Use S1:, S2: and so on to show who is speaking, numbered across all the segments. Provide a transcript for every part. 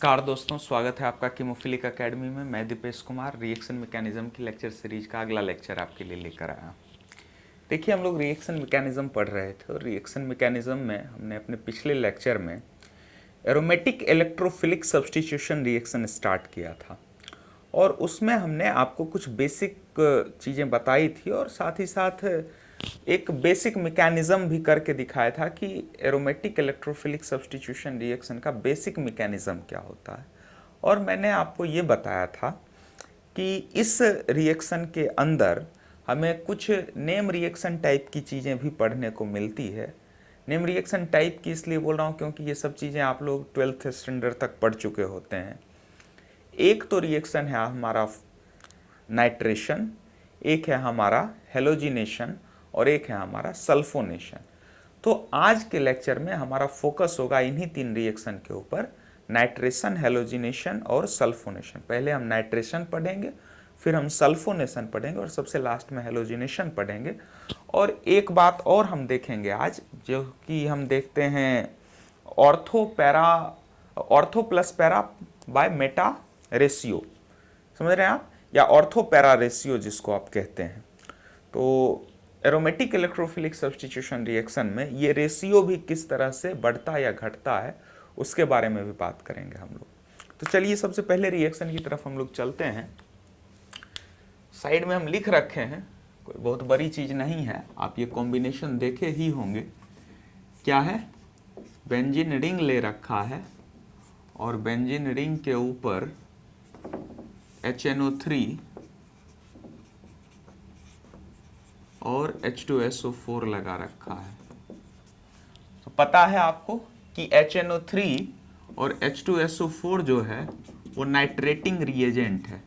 S1: नमस्कार दोस्तों, स्वागत है आपका कीमोफिलिक एकेडमी में। मैं दीपेश कुमार रिएक्शन मैकेनिज्म की लेक्चर सीरीज का अगला लेक्चर आपके लिए लेकर आया। देखिए, हम लोग रिएक्शन मैकेनिज्म पढ़ रहे थे और रिएक्शन मैकेनिज्म में हमने अपने पिछले लेक्चर में aromatic electrophilic substitution reaction start किया था और उसमें हमने आपको कुछ बेसिक चीज़ें बताई थी और साथ ही साथ एक बेसिक मैकेनिज्म भी करके दिखाया था कि एरोमेटिक इलेक्ट्रोफिलिक सब्स्टिट्यूशन रिएक्शन का बेसिक मैकेनिज्म क्या होता है। और मैंने आपको ये बताया था कि इस रिएक्शन के अंदर हमें कुछ नेम रिएक्शन टाइप की चीज़ें भी पढ़ने को मिलती है। नेम रिएक्शन टाइप की इसलिए बोल रहा हूँ क्योंकि ये सब चीज़ें आप लोग 12th स्टैंडर्ड तक पढ़ चुके होते हैं। एक तो रिएक्शन है हमारा नाइट्रेशन, एक है हमारा हेलोजिनेशन और एक है हमारा सल्फोनेशन। तो आज के लेक्चर में हमारा फोकस होगा इन्हीं तीन रिएक्शन के ऊपर, नाइट्रेशन, हेलोजिनेशन और सल्फोनेशन। पहले हम नाइट्रेशन पढ़ेंगे, फिर हम सल्फोनेशन पढ़ेंगे और सबसे लास्ट में हेलोजिनेशन पढ़ेंगे। और एक बात और हम देखेंगे आज, जो कि हम देखते हैं ortho plus para by Meta ratio, समझ रहे हैं आप, या ऑर्थो पैरा रेशियो जिसको आप कहते हैं। तो एरोमेटिक इलेक्ट्रोफिलिक सब्स्टिट्यूशन रिएक्शन में ये रेशियो भी किस तरह से बढ़ता या घटता है उसके बारे में भी बात करेंगे हम लोग। तो चलिए सबसे पहले रिएक्शन की तरफ हम लोग चलते हैं। साइड में हम लिख रखे हैं, कोई बहुत बड़ी चीज़ नहीं है, आप ये कॉम्बिनेशन देखे ही होंगे। क्या है? बेंजीन रिंग ले रखा है और बेंजीन रिंग के ऊपर HNO3 और H2SO4 लगा रखा है। तो पता है आपको कि HNO3 और H2SO4 जो है वो नाइट्रेटिंग रिएजेंट है।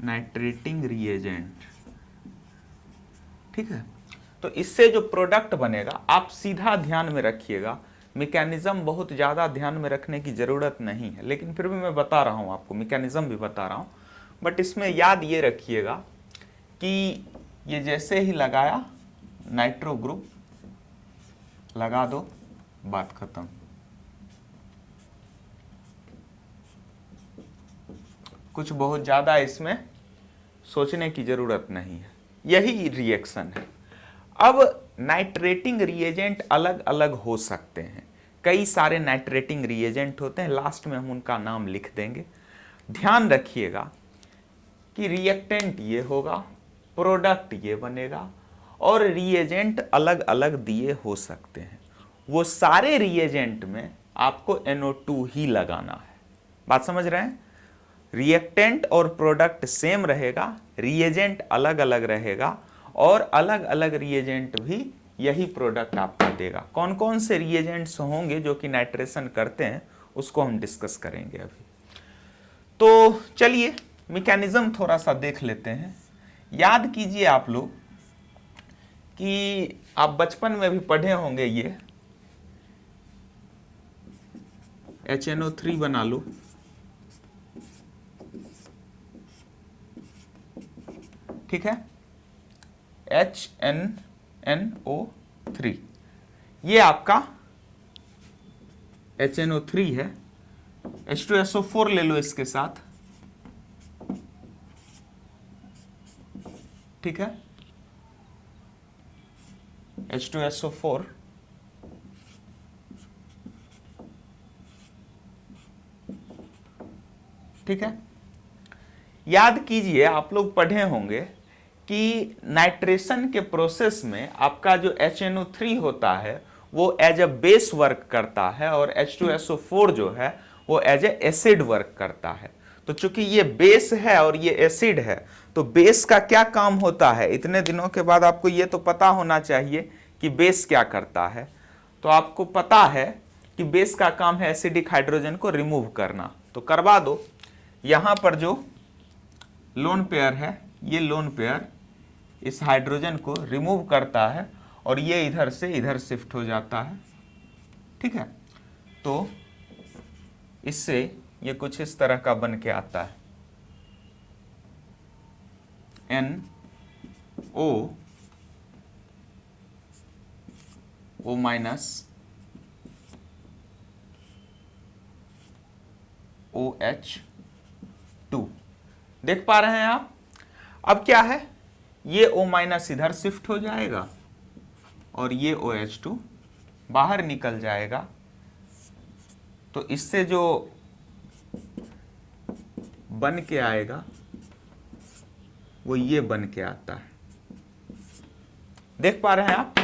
S1: नाइट्रेटिंग रिएजेंट, ठीक है। तो इससे जो प्रोडक्ट बनेगा, आप सीधा ध्यान में रखिएगा, मैकेनिज्म बहुत ज़्यादा ध्यान में रखने की ज़रूरत नहीं है, लेकिन फिर भी मैं बता रहा हूँ आपको, मैकेनिज्म भी बता रहा हूँ। बट इसमें याद ये रखिएगा कि ये जैसे ही लगाया नाइट्रो ग्रुप लगा दो, बात खत्म। कुछ बहुत ज़्यादा इसमें सोचने की ज़रूरत नहीं है, यही रिएक्शन है। अब नाइट्रेटिंग रिएजेंट अलग अलग हो सकते हैं, कई सारे नाइट्रेटिंग रिएजेंट होते हैं, लास्ट में हम उनका नाम लिख देंगे। ध्यान रखिएगा कि रिएक्टेंट ये होगा, प्रोडक्ट ये बनेगा और रिएजेंट अलग अलग दिए हो सकते हैं। वो सारे रिएजेंट में आपको NO2 ही लगाना है। बात समझ रहे हैं? रिएक्टेंट और प्रोडक्ट सेम रहेगा, रिएजेंट अलग अलग रहेगा और अलग अलग रिएजेंट भी यही प्रोडक्ट आपका देगा। कौन कौन से रिएजेंट्स होंगे जो कि नाइट्रेशन करते हैं उसको हम डिस्कस करेंगे अभी। तो चलिए मैकेनिज्म थोड़ा सा देख लेते हैं। याद कीजिए आप लोग कि आप बचपन में भी पढ़े होंगे, ये HNO3 बना लो, ठीक है, HNNO3, ये आपका HNO3 है। H2SO4 ले लो इसके साथ, ठीक है, H2SO4, ठीक है। याद कीजिए, आप लोग पढ़े होंगे कि नाइट्रेशन के प्रोसेस में आपका जो HNO3 होता है वो एज अ बेस वर्क करता है और H2SO4 जो है वो एज ए एसिड वर्क करता है। तो चूंकि ये बेस है और ये एसिड है, तो बेस का क्या काम होता है, इतने दिनों के बाद आपको ये तो पता होना चाहिए कि बेस क्या करता है। तो आपको पता है कि बेस का काम है एसिडिक हाइड्रोजन को रिमूव करना, तो करवा दो। यहां पर जो लोन पेयर है, ये लोन पेयर इस हाइड्रोजन को रिमूव करता है और ये इधर से इधर शिफ्ट हो जाता है, ठीक है। तो इससे ये कुछ इस तरह का बन के आता है, NO O माइनस NOH2। देख पा रहे हैं आप? अब क्या है, ये O- इधर शिफ्ट हो जाएगा और ये OH2 बाहर निकल जाएगा। तो इससे जो बन के आएगा वो ये बन के आता है। देख पा रहे हैं आप?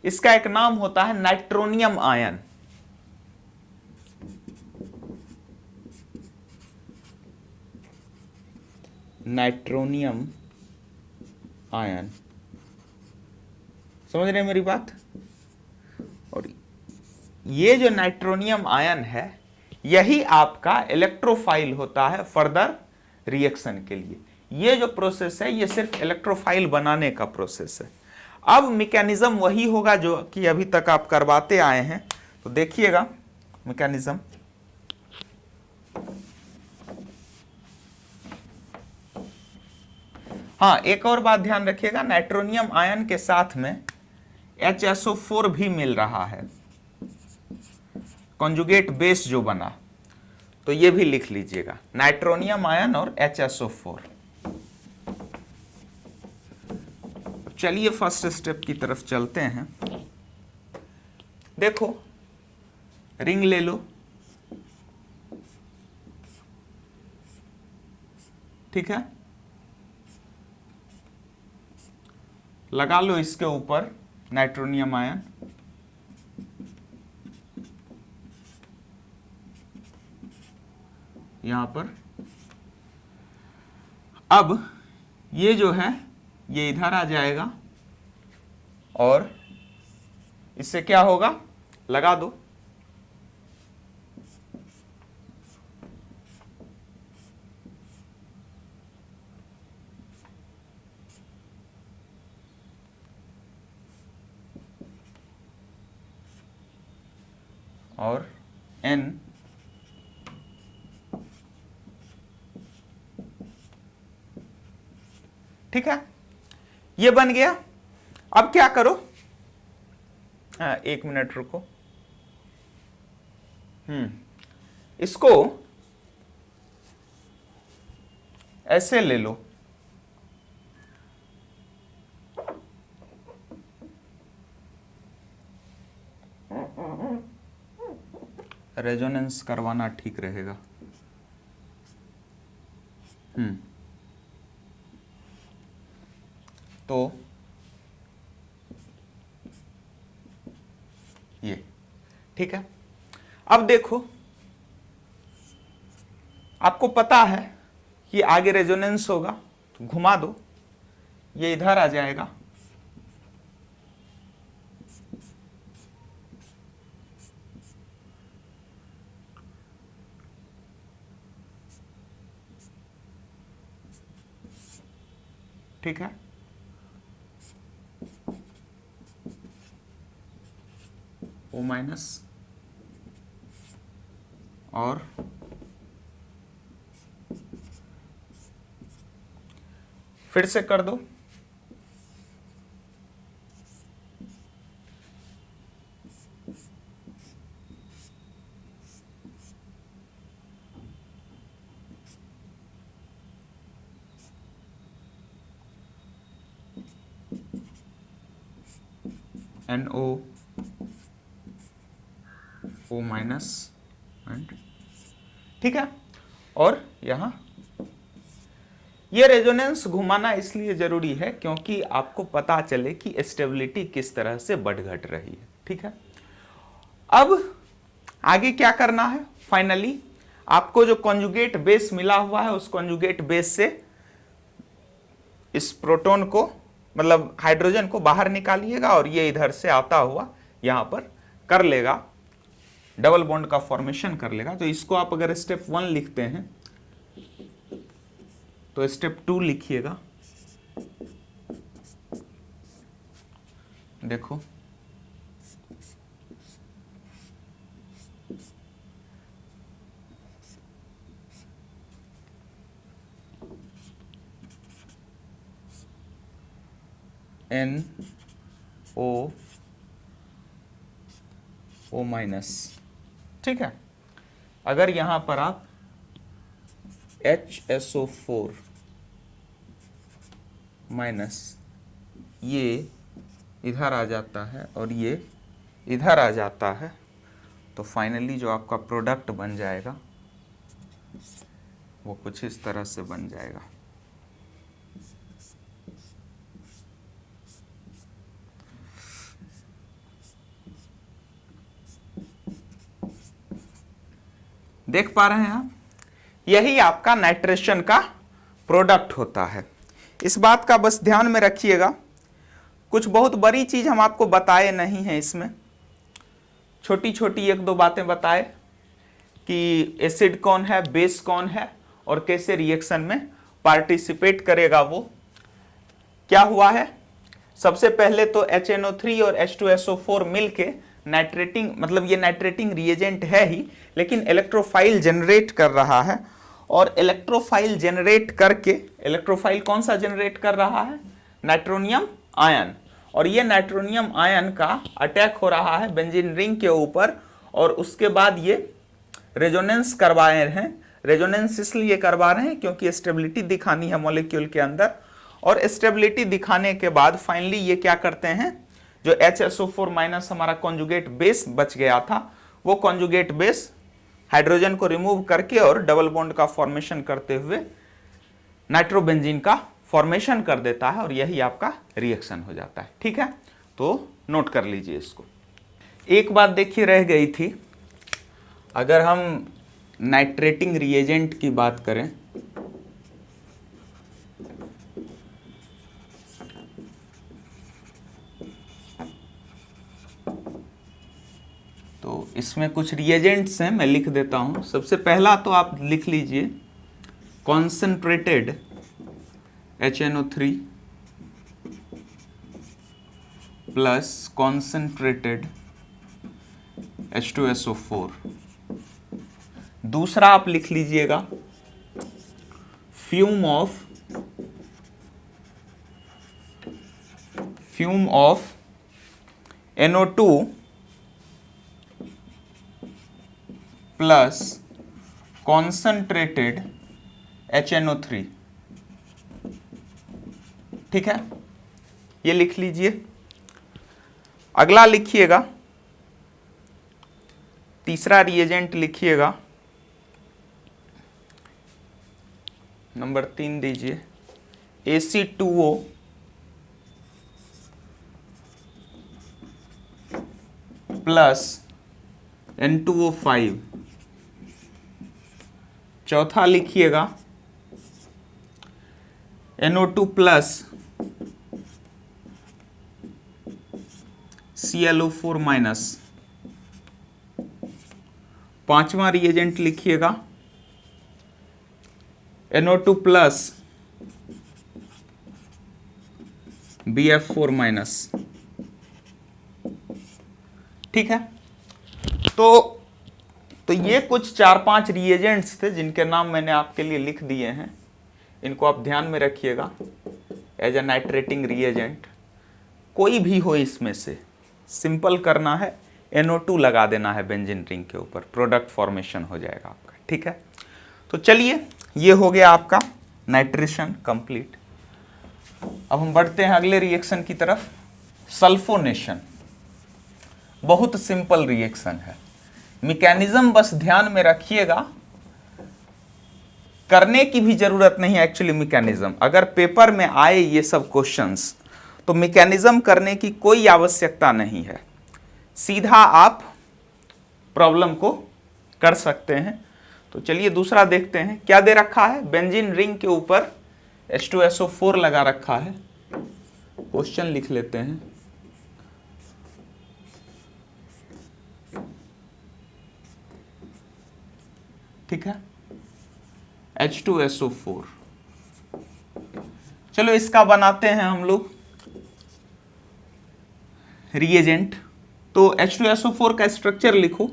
S1: इसका एक नाम होता है नाइट्रोनियम आयन। नाइट्रोनियम आयन, समझ रहे हैं मेरी बात? और ये जो नाइट्रोनियम आयन है यही आपका इलेक्ट्रोफाइल होता है फर्दर रिएक्शन के लिए। ये जो प्रोसेस है ये सिर्फ इलेक्ट्रोफाइल बनाने का प्रोसेस है। अब मैकेनिज्म वही होगा जो कि अभी तक आप करवाते आए हैं। तो देखिएगा मैकेनिज्म। हाँ, एक और बात ध्यान रखिएगा, नाइट्रोनियम आयन के साथ में HSO4 भी मिल रहा है, कॉन्जुगेट बेस जो बना, तो ये भी लिख लीजिएगा, नाइट्रोनियम आयन और HSO4। चलिए फर्स्ट स्टेप की तरफ चलते हैं। देखो, रिंग ले लो, ठीक है, लगा लो इसके ऊपर नाइट्रोनियम आयन। यहां पर अब ये जो है ये इधर आ जाएगा और इससे क्या होगा, लगा दो। और N ठीक है, ये बन गया। अब क्या करो, एक मिनट रुको, इसको ऐसे ले लो, रेजोनेंस करवाना ठीक रहेगा। तो ये ठीक है। अब देखो, आपको पता है कि आगे रेजोनेंस होगा, तो घुमा दो, ये इधर आ जाएगा, ठीक है। O- और फिर से कर दो, NO O- एंड ठीक है। और यहां ये रेजोनेंस घुमाना इसलिए जरूरी है क्योंकि आपको पता चले कि स्टेबिलिटी किस तरह से बढ़ घट रही है, ठीक है। अब आगे क्या करना है, फाइनली आपको जो कॉन्जुगेट बेस मिला हुआ है उस कॉन्जुगेट बेस से इस प्रोटॉन को, मतलब हाइड्रोजन को बाहर निकालिएगा और ये इधर से आता हुआ यहां पर कर लेगा, डबल बॉन्ड का फॉर्मेशन कर लेगा। तो इसको आप अगर स्टेप 1 लिखते हैं तो स्टेप 2 लिखिएगा। देखो, NO O-, ठीक है। अगर यहां पर आप HSO4 माइनस ये इधर आ जाता है और ये इधर आ जाता है, तो फाइनली जो आपका प्रोडक्ट बन जाएगा वो कुछ इस तरह से बन जाएगा। देख पा रहे हैं आप, यही आपका नाइट्रेशन का प्रोडक्ट होता है। इस बात का बस ध्यान में रखिएगा, कुछ बहुत बड़ी चीज हम आपको बताए नहीं हैं इसमें, छोटी छोटी एक दो बातें बताए कि एसिड कौन है, बेस कौन है और कैसे रिएक्शन में पार्टिसिपेट करेगा। वो क्या हुआ है, सबसे पहले तो HNO3 और H2SO4 मिलके नाइट्रेटिंग, मतलब ये नाइट्रेटिंग रिएजेंट है ही, लेकिन इलेक्ट्रोफाइल जनरेट कर रहा है। और इलेक्ट्रोफाइल जनरेट करके, इलेक्ट्रोफाइल कौन सा जनरेट कर रहा है, नाइट्रोनियम आयन। और ये नाइट्रोनियम आयन का अटैक हो रहा है बेंजीन रिंग के ऊपर, और उसके बाद ये रेजोनेंस करवा रहे हैं। रेजोनेंस इसलिए करवा रहे हैं क्योंकि स्टेबिलिटी दिखानी है मॉलिक्यूल के अंदर, और स्टेबिलिटी दिखाने के बाद फाइनली ये क्या करते हैं, जो HSO4 माइनस हमारा कॉन्जुगेट बेस बच गया था, वो कॉन्जुगेट बेस हाइड्रोजन को रिमूव करके और डबल बॉन्ड का फॉर्मेशन करते हुए नाइट्रोबेंजीन का फॉर्मेशन कर देता है, और यही आपका रिएक्शन हो जाता है। ठीक है, तो नोट कर लीजिए इसको। एक बात देखिए रह गई थी, अगर हम नाइट्रेटिंग रिएजेंट की बात करें तो इसमें कुछ रिएजेंट्स हैं, मैं लिख देता हूं। सबसे पहला तो आप लिख लीजिए concentrated HNO3 plus concentrated H2SO4। दूसरा आप लिख लीजिएगा fume of NO2 plus concentrated HNO3। ठीक है, ये लिख लीजिए। अगला लिखिएगा, तीसरा रिएजेंट लिखिएगा, नंबर 3 दीजिए AC2O प्लस N2O5। चौथा लिखिएगा NO2 प्लस ClO4 माइनस। पांचवा रिएजेंट लिखिएगा NO2 प्लस BF4 माइनस। ठीक है, तो ये कुछ 4-5 रिएजेंट्स थे जिनके नाम मैंने आपके लिए लिख दिए हैं। इनको आप ध्यान में रखिएगा एज ए नाइट्रेटिंग रिएजेंट। कोई भी हो इसमें से, सिंपल करना है, NO2 लगा देना है बेंजीन रिंग के ऊपर, प्रोडक्ट फॉर्मेशन हो जाएगा आपका। ठीक है, तो चलिए ये हो गया आपका नाइट्रेशन कंप्लीट। अब हम बढ़ते हैं अगले रिएक्शन की तरफ, सल्फोनेशन। बहुत सिंपल रिएक्शन है, मैकेनिज्म बस ध्यान में रखिएगा, करने की भी जरूरत नहीं है एक्चुअली मैकेनिज्म। अगर पेपर में आए ये सब क्वेश्चंस तो मैकेनिज्म करने की कोई आवश्यकता नहीं है, सीधा आप प्रॉब्लम को कर सकते हैं। तो चलिए दूसरा देखते हैं, क्या दे रखा है, बेंजीन रिंग के ऊपर H2SO4 लगा रखा है। क्वेश्चन लिख लेते हैं, ठीक है, H2SO4। चलो इसका बनाते हैं हम लोग रिएजेंट। तो H2SO4 का स्ट्रक्चर लिखो,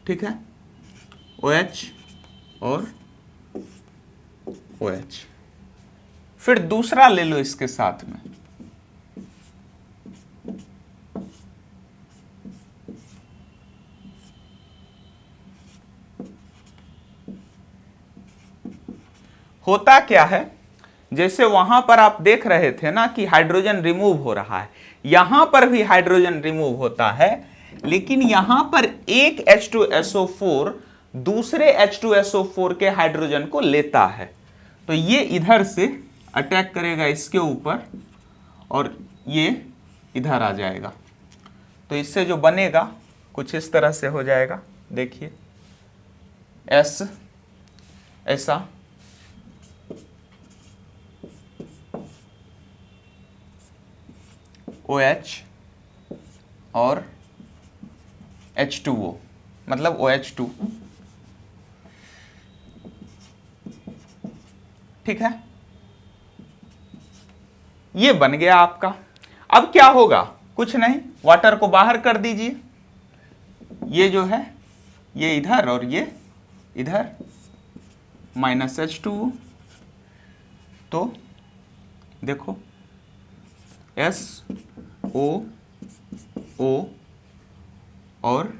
S1: ठीक है, OH और OH। फिर दूसरा ले लो इसके साथ में, होता क्या है, जैसे वहां पर आप देख रहे थे ना कि हाइड्रोजन रिमूव हो रहा है, यहां पर भी हाइड्रोजन रिमूव होता है, लेकिन यहां पर एक H2SO4 दूसरे H2SO4 के हाइड्रोजन को लेता है, तो ये इधर से अटैक करेगा इसके ऊपर और ये इधर आ जाएगा। तो इससे जो बनेगा कुछ इस तरह से हो जाएगा, देखिए S ऐसा, OH और H2O, मतलब OH2, ठीक है, ये बन गया आपका। अब क्या होगा, कुछ नहीं, वाटर को बाहर कर दीजिए, ये जो है ये इधर और ये इधर, -H2O, तो देखो SOO और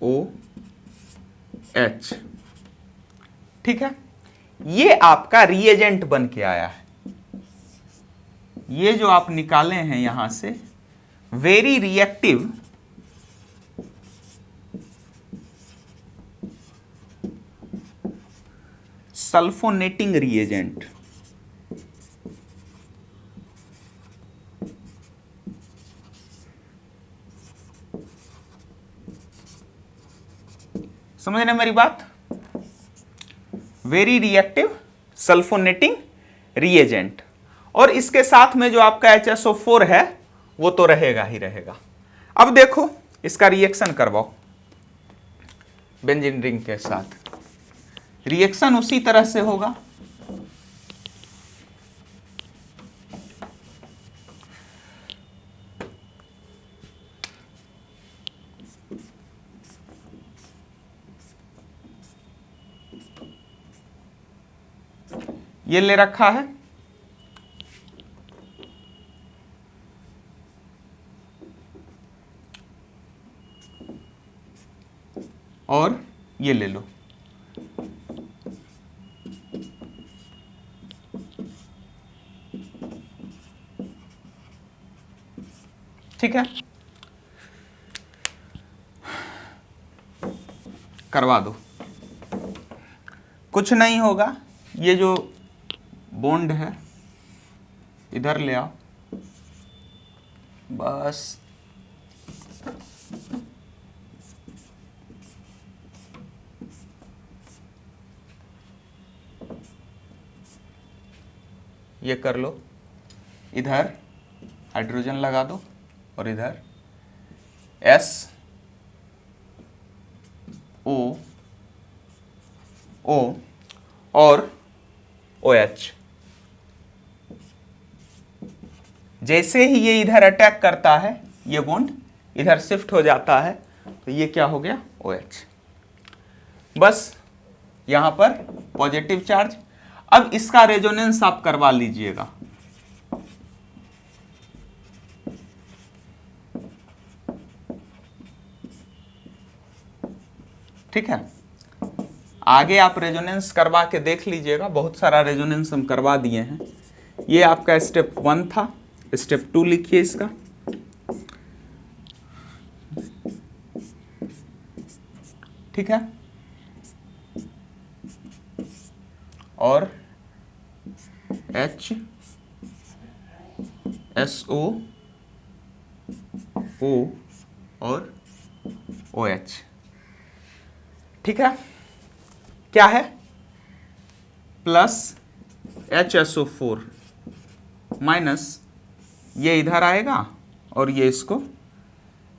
S1: OH, ठीक है, ये आपका रिएजेंट बन के आया है। ये जो आप निकाले हैं यहां से, वेरी रिएक्टिव सल्फोनेटिंग रिएजेंट, समझ रहे मेरी बात, वेरी रिएक्टिव सल्फोनेटिंग रिएजेंट, और इसके साथ में जो आपका HSO4 है वो तो रहेगा ही रहेगा। अब देखो इसका रिएक्शन करवाओ बेंजीन रिंग के साथ, रिएक्शन उसी तरह से होगा, ये ले रखा है, और ये ले लो, ठीक है, करवा दो, कुछ नहीं होगा, ये जो बॉन्ड है इधर ले आओ, बस ये कर लो, इधर हाइड्रोजन लगा दो और इधर SOO और OH। जैसे ही ये इधर अटैक करता है ये बॉन्ड इधर शिफ्ट हो जाता है, तो ये क्या हो गया, OH। बस यहां पर पॉजिटिव चार्ज। अब इसका रेजोनेंस आप करवा लीजिएगा, ठीक है, आगे आप रेजोनेंस करवा के देख लीजिएगा, बहुत सारा रेजोनेंस हम करवा दिए हैं। ये आपका स्टेप 1 था, स्टेप 2 लिखिए इसका, ठीक है, और HSO और OH, ठीक है, क्या है, प्लस HSO4 माइनस ये इधर आएगा और ये इसको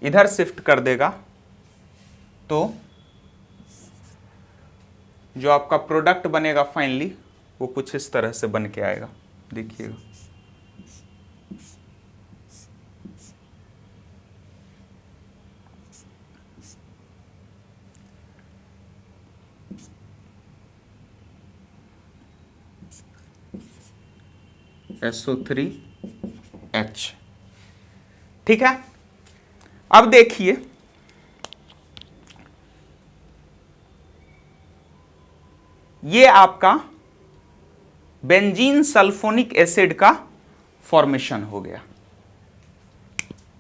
S1: इधर शिफ्ट कर देगा, तो जो आपका प्रोडक्ट बनेगा फाइनली वो कुछ इस तरह से बन के आएगा, देखिएगा। SO3H, ठीक है। अब देखिए ये आपका बेंजीन सल्फोनिक एसिड का फॉर्मेशन हो गया।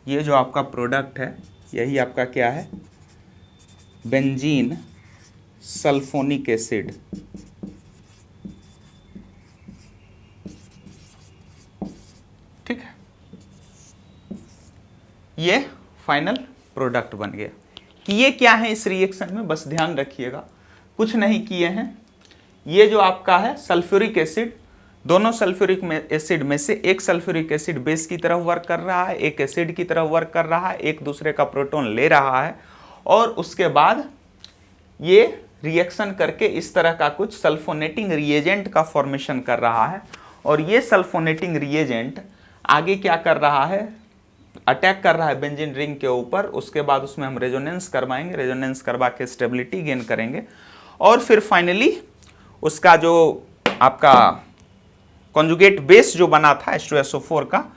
S1: ये जो आपका प्रोडक्ट है यही आपका क्या है, बेंजीन सल्फोनिक एसिड। ठीक है, ये फाइनल प्रोडक्ट बन गया। किए क्या है इस रिएक्शन में, बस ध्यान रखिएगा, कुछ नहीं किए हैं। ये जो आपका है सल्फ्यूरिक एसिड, दोनों सल्फ्यूरिक एसिड में से एक सल्फ्यूरिक एसिड बेस की तरफ वर्क कर रहा है, एक एसिड की तरफ वर्क कर रहा है, एक दूसरे का प्रोटॉन ले रहा है, और उसके बाद ये रिएक्शन करके इस तरह का कुछ सल्फोनेटिंग रिएजेंट का फॉर्मेशन कर रहा है। और ये सल्फोनेटिंग रिएजेंट आगे क्या कर रहा है, अटैक कर रहा है बेंजीन रिंग के ऊपर। उसके बाद उसमें हम रेजोनेंस करवाएंगे, रेजोनेंस करवा के स्टेबिलिटी गेन करेंगे, और फिर फाइनली उसका जो आपका कॉन्जुगेट बेस जो बना था H2SO4 का,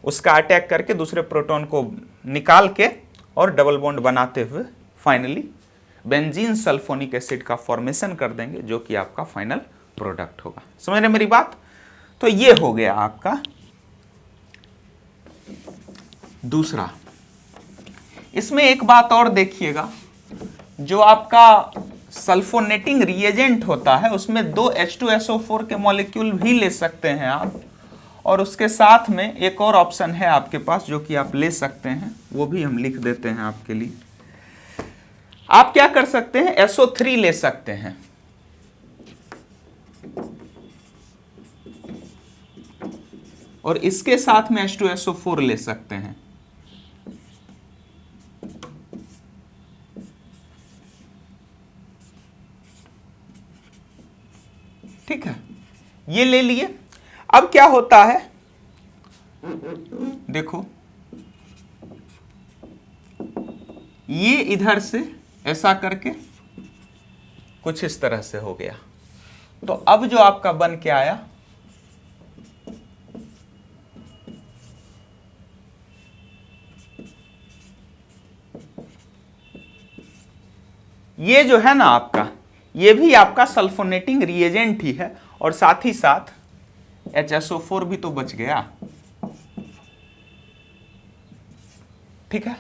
S1: उसका अटैक करके दूसरे प्रोटॉन को निकाल के और डबल बॉन्ड बनाते हुए फाइनली बेंजीन सल्फोनिक एसिड का फॉर्मेशन कर देंगे, जो कि आपका फाइनल प्रोडक्ट होगा। समझ रहे मेरी बात? तो ये हो गया आपका दूसरा। इसमें एक बात और देखिएगा, जो आपका सल्फोनेटिंग रिएजेंट होता है उसमें 2 H2SO4 के मॉलिक्यूल भी ले सकते हैं आप, और उसके साथ में एक और ऑप्शन है आपके पास जो कि आप ले सकते हैं, वो भी हम लिख देते हैं आपके लिए। आप क्या कर सकते हैं, SO3 ले सकते हैं, और इसके साथ में H2SO4 ले सकते हैं। ठीक है, ये ले लिए। अब क्या होता है देखो, ये इधर से ऐसा करके कुछ इस तरह से हो गया। तो अब जो आपका बन के आया, ये जो है ना आपका, ये भी आपका सल्फोनेटिंग रिएजेंट ही है, और साथ ही साथ HSO4 भी तो बच गया। ठीक है,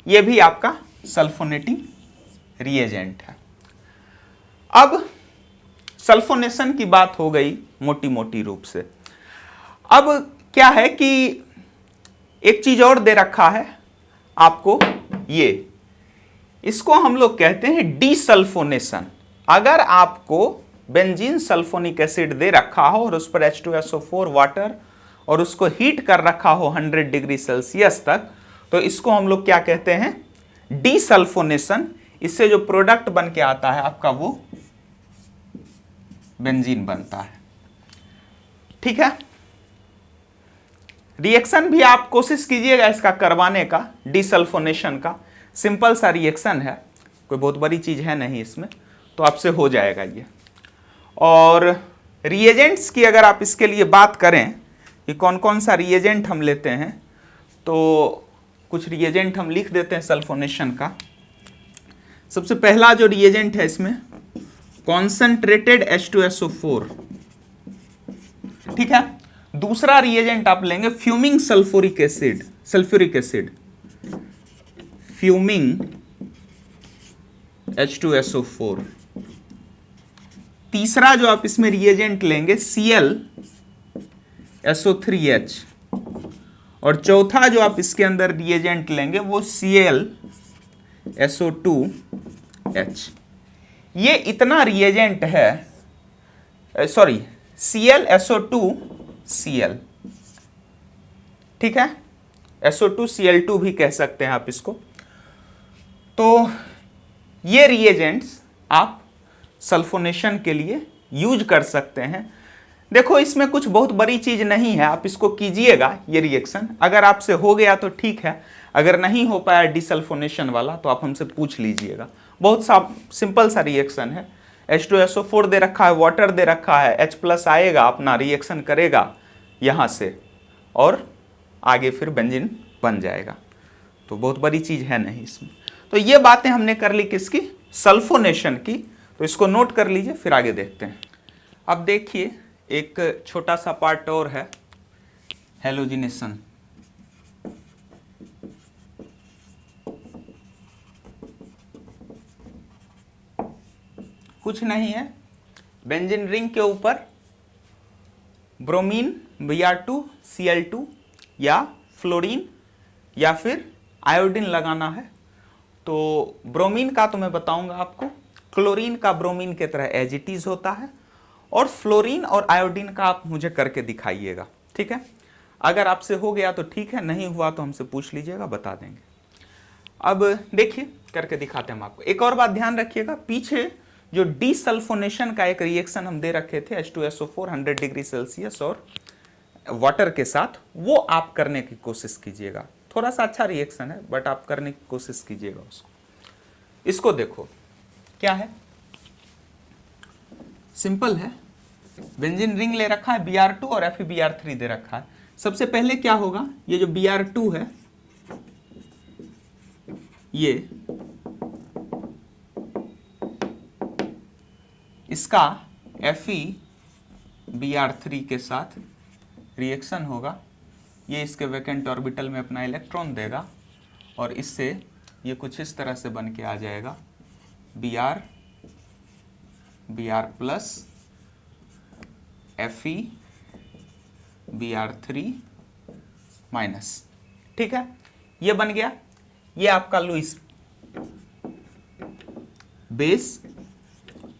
S1: ये भी आपका सल्फोनेटिंग रिएजेंट है। अब सल्फोनेशन की बात हो गई मोटी मोटी रूप से। अब क्या है कि एक चीज और दे रखा है आपको, ये इसको हम लोग कहते हैं डीसल्फोनेशन। अगर आपको बेंजीन सल्फोनिक एसिड दे रखा हो और उस पर H2SO4 वाटर और उसको हीट कर रखा हो 100 डिग्री सेल्सियस तक, तो इसको हम लोग क्या कहते हैं, डीसल्फोनेशन। इससे जो प्रोडक्ट बन के आता है आपका, वो बेंजीन बनता है। ठीक है, रिएक्शन भी आप कोशिश कीजिएगा इसका करवाने का, डीसल्फोनेशन का। सिंपल सा रिएक्शन है, कोई बहुत बड़ी चीज है नहीं इसमें, तो आपसे हो जाएगा ये। और रिएजेंट्स की अगर आप इसके लिए बात करें कि कौन कौन सा रिएजेंट हम लेते हैं, तो कुछ रिएजेंट हम लिख देते हैं सल्फोनेशन का। सबसे पहला जो रिएजेंट है इसमें कॉन्सेंट्रेटेड H2SO4। ठीक है, दूसरा रिएजेंट आप लेंगे fuming sulphuric acid, fuming H2SO4। तीसरा जो आप इसमें रिएजेंट लेंगे ClSO3H, और चौथा जो आप इसके अंदर रिएजेंट लेंगे वो ClSO2H। ये इतना रिएजेंट है, सॉरी ClSO2Cl। ठीक है, SO2Cl2 भी कह सकते हैं आप इसको। तो ये रिएजेंट्स आप सल्फोनेशन के लिए यूज कर सकते हैं। देखो इसमें कुछ बहुत बड़ी चीज नहीं है, आप इसको कीजिएगा ये रिएक्शन। अगर आपसे हो गया तो ठीक है, अगर नहीं हो पाया डिसल्फोनेशन वाला तो आप हमसे पूछ लीजिएगा। बहुत सा सिंपल सा रिएक्शन है। H2SO4 दे रखा है, वाटर दे रखा है, H+ आएगा, अपना रिएक्शन करेगा यहाँ से, और आगे फिर बेंजीन बन जाएगा। तो बहुत बड़ी चीज है नहीं इसमें। तो ये बातें हमने कर ली किसकी, सल्फोनेशन की। तो इसको नोट कर लीजिए, फिर आगे देखते हैं। अब देखिए एक छोटा सा पार्ट और है, हेलोजिनेशन। कुछ नहीं है, बेंजीन रिंग के ऊपर ब्रोमीन Br2Cl2 या फ्लोरीन या फिर आयोडीन लगाना है। तो ब्रोमीन का तो मैं बताऊंगा आपको, क्लोरीन का ब्रोमीन की तरह एज इट इज होता है, और फ्लोरीन और आयोडीन का आप मुझे करके दिखाइएगा, ठीक है। अगर आपसे हो गया तो ठीक है, नहीं हुआ तो हमसे पूछ लीजिएगा, बता देंगे। अब देखिए करके दिखाते हैं हम आपको। एक और बात ध्यान रखिएगा, पीछे जो डीसल्फोनेशन का एक रिएक्शन हम दे रखे थे H2SO4 100 डिग्री सेल्सियस और वाटर के साथ, वो आप करने की कोशिश कीजिएगा। थोड़ा सा अच्छा रिएक्शन है बट आप करने की कोशिश कीजिएगा उसको। इसको देखो क्या है, सिंपल है। बेंजीन रिंग ले रखा है, Br2 और FeBr3 दे रखा है। सबसे पहले क्या होगा, ये जो Br2 है ये इसका FeBr3 के साथ रिएक्शन होगा, ये इसके वैकेंट ऑर्बिटल में अपना इलेक्ट्रॉन देगा और इससे ये कुछ इस तरह से बन के आ जाएगा Br प्लस FeBr3 माइनस, ठीक है। ये बन गया, ये आपका लुईस बेस,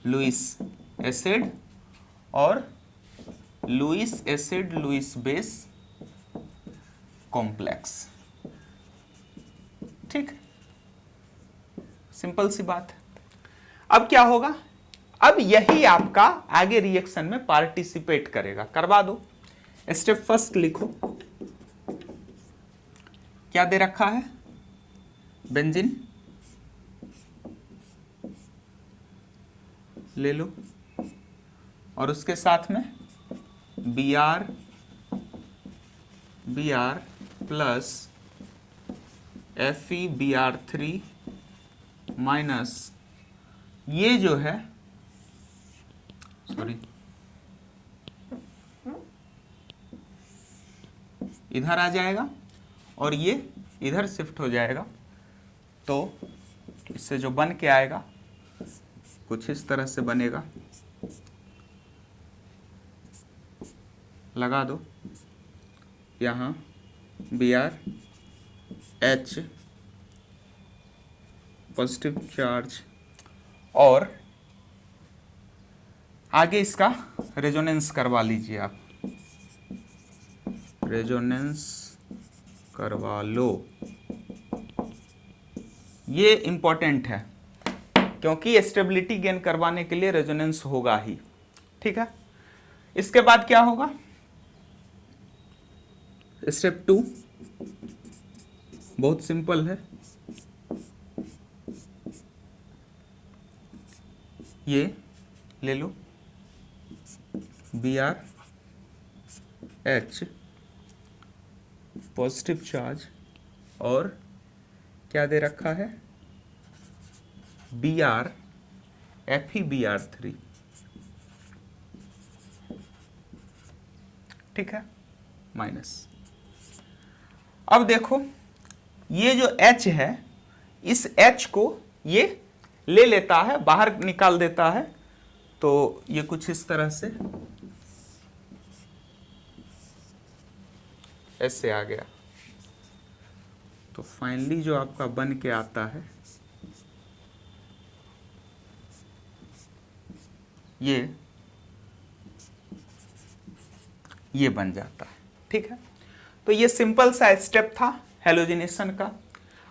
S1: लुईस एसिड और Lewis acid Lewis base complex, ठीक, सिंपल सी बात है। अब क्या होगा, अब यही आपका आगे रिएक्शन में पार्टिसिपेट करेगा, करवा दो। स्टेप फर्स्ट लिखो, क्या दे रखा है, बेंजीन ले लो और उसके साथ में Br प्लस FeBr3 माइनस, ये जो है सॉरी इधर आ जाएगा और ये इधर शिफ्ट हो जाएगा, तो इससे जो बन के आएगा कुछ इस तरह से बनेगा, लगा दो यहाँ BrH पॉजिटिव चार्ज, और आगे इसका रेजोनेंस करवा लीजिए आप, रेजोनेंस करवा लो। ये इंपॉर्टेंट है क्योंकि स्टेबिलिटी गेन करवाने के लिए रेजोनेंस होगा ही, ठीक है। इसके बाद क्या होगा, स्टेप 2 बहुत सिंपल है, ये ले लो BrH पॉजिटिव चार्ज और क्या दे रखा है, FeBr3, ठीक है, माइनस। अब देखो ये जो H है, इस H को ये ले लेता है, बाहर निकाल देता है, तो ये कुछ इस तरह से ऐसे आ गया। तो फाइनली जो आपका बन के आता है ये बन जाता है, ठीक है। तो ये सिंपल सा स्टेप था हेलोजिनेशन का।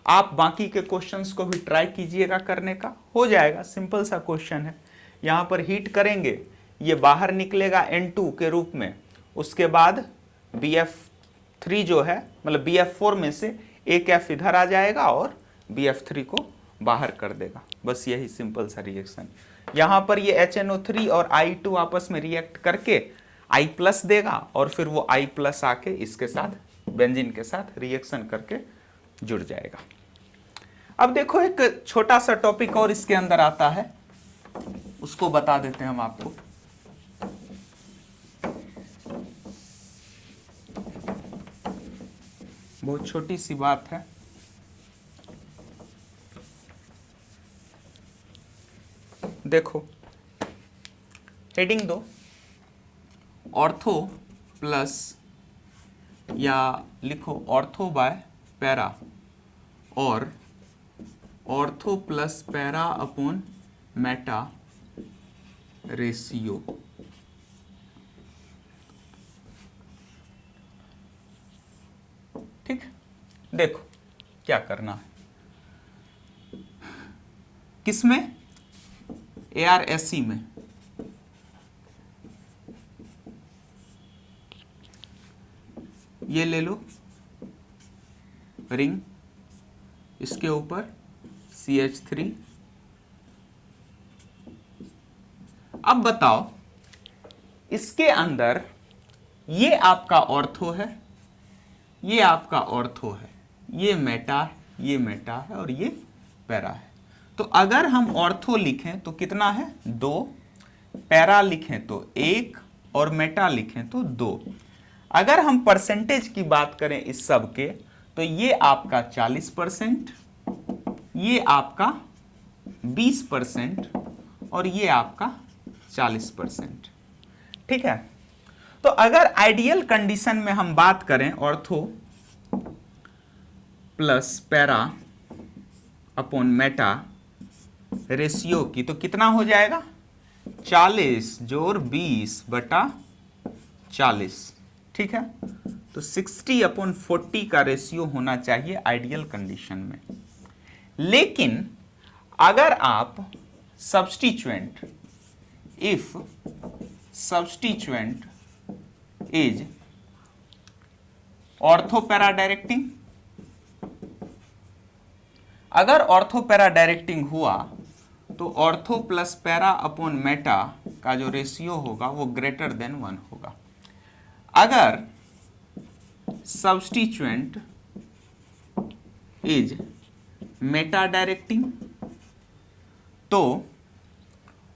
S1: आप बाकी के क्वेश्चंस को भी ट्राई कीजिएगा करने का, हो जाएगा, सिंपल सा क्वेश्चन है। यहाँ पर हीट करेंगे, ये बाहर निकलेगा N2 के रूप में, उसके बाद BF3 जो है, मतलब BF4 में से एक F इधर आ जाएगा और BF3 को बाहर कर देगा, बस यही सिंपल सा रिएक्शन। यहाँ पर ये HNO3 और I2 आपस में रिएक्ट करके I प्लस देगा और फिर वो I प्लस आके इसके साथ बेंजीन के साथ रिएक्शन करके जुड़ जाएगा। अब देखो एक छोटा सा टॉपिक और इसके अंदर आता है, उसको बता देते हैं हम आपको। बहुत छोटी सी बात है। देखो हेडिंग दो, ऑर्थो प्लस, या लिखो ऑर्थो बाय पैरा, और ortho plus para upon Meta ratio. ठीक, देखो क्या करना है, किसमें, ARSC में। ये ले लो रिंग, इसके ऊपर CH3। अब बताओ इसके अंदर ये आपका ऑर्थो है, ये आपका ऑर्थो है, ये मेटा है और ये पैरा है। तो अगर हम ऑर्थो लिखें तो कितना है 2, पैरा लिखें तो 1 और मेटा लिखें तो 2। अगर हम परसेंटेज की बात करें इस सब के, तो ये आपका 40%, ये आपका 20% और ये आपका 40%। ठीक है, तो अगर आइडियल कंडीशन में हम बात करें ortho plus para upon Meta ratio की, तो कितना हो जाएगा 40 जोड़ 20/40। ठीक है, तो 60/40 का रेशियो होना चाहिए आइडियल कंडीशन में। लेकिन अगर आप substituent, if substituent is ortho para directing, अगर ऑर्थो पैरा डायरेक्टिंग हुआ तो ortho plus para upon Meta का जो रेशियो होगा वो ग्रेटर देन 1 होगा। अगर सब्स्टिट्यूएंट इज मेटा डायरेक्टिंग तो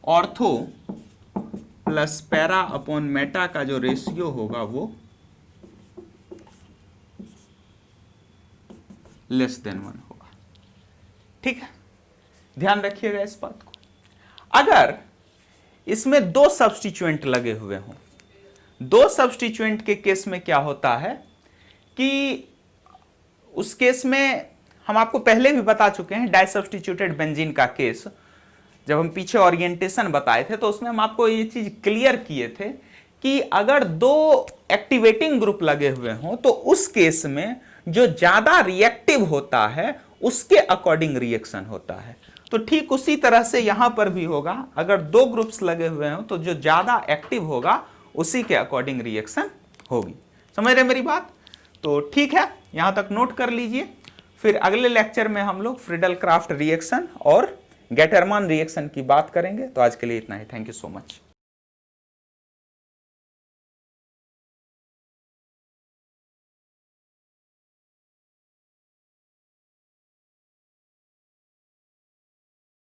S1: ortho plus para upon Meta का जो रेशियो होगा वो लेस देन 1 होगा। ठीक है, ध्यान रखिएगा इस बात को। अगर इसमें 2 सब्स्टिट्यूएंट लगे हुए हों, 2 सब्स्टिट्यूएंट के केस में क्या होता है कि उस केस में हम आपको पहले भी बता चुके हैं, डाई सब्स्टिट्यूटेड बेंजीन का केस जब हम पीछे ओरिएंटेशन बताए थे तो उसमें हम आपको ये चीज क्लियर किए थे कि अगर 2 एक्टिवेटिंग ग्रुप लगे हुए हों तो उस केस में जो ज्यादा रिएक्टिव होता है उसके अकॉर्डिंग रिएक्शन होता है। तो ठीक उसी तरह से यहां पर भी होगा, अगर 2 ग्रुप्स लगे हुए हों तो जो ज्यादा एक्टिव होगा उसी के अकॉर्डिंग रिएक्शन होगी। समझ रहे मेरी बात? तो ठीक है, यहां तक नोट कर लीजिए। फिर अगले लेक्चर में हम लोग फ्रीडल क्राफ्ट रिएक्शन और गेटरमान रिएक्शन की बात करेंगे। तो आज के लिए इतना ही। Thank you so much.